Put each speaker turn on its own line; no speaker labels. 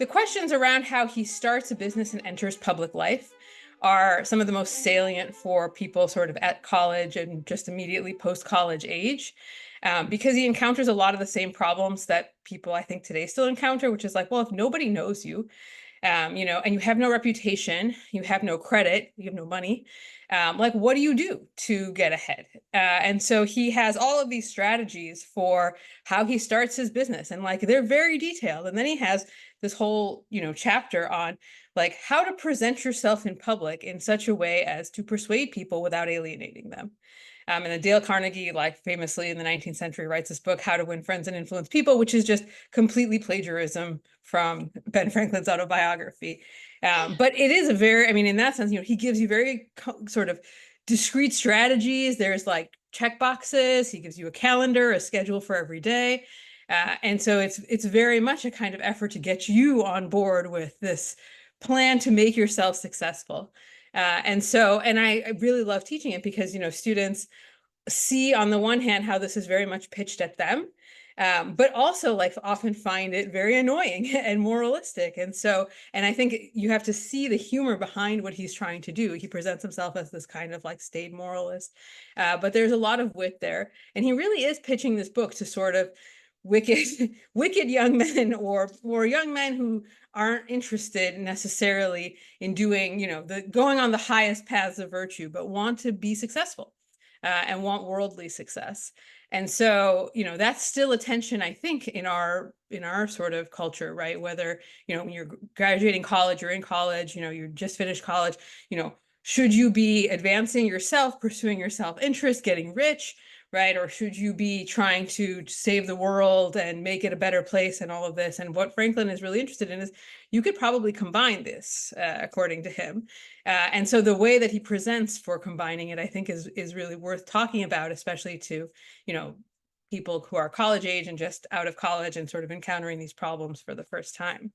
the questions around how he starts a business and enters public life are some of the most salient for people sort of at college and just immediately post-college age, because he encounters a lot of the same problems that people I think today still encounter, which is like, well, if nobody knows you, and you have no reputation, you have no credit, you have no money. Like, what do you do to get ahead? And so he has all of these strategies for how he starts his business, and like they're very detailed. And then he has this whole, chapter on like how to present yourself in public in such a way as to persuade people without alienating them. And then Dale Carnegie, like famously in the 19th century, writes this book, How to Win Friends and Influence People, which is just completely plagiarism from Ben Franklin's autobiography. But it is a very, I mean, in that sense, he gives you very sort of discrete strategies. There's like check boxes. He gives you a calendar, a schedule for every day. And so it's very much a kind of effort to get you on board with this plan to make yourself successful. And I really love teaching it because, students see on the one hand how this is very much pitched at them, but also like often find it very annoying and moralistic. And I think you have to see the humor behind what he's trying to do. He presents himself as this kind of like staid moralist, but there's a lot of wit there. And he really is pitching this book to sort of wicked young men or young men who aren't interested necessarily in doing, going on the highest paths of virtue, but want to be successful and want worldly success. And so, that's still a tension, I think, in our sort of culture, right? Whether, when you're graduating college, you're in college, you just finished college, should you be advancing yourself, pursuing your self-interest, getting rich, right? Or should you be trying to save the world and make it a better place and all of this? And what Franklin is really interested in is you could probably combine this, according to him. And so the way that he presents for combining it, I think, is really worth talking about, especially to, people who are college age and just out of college and sort of encountering these problems for the first time.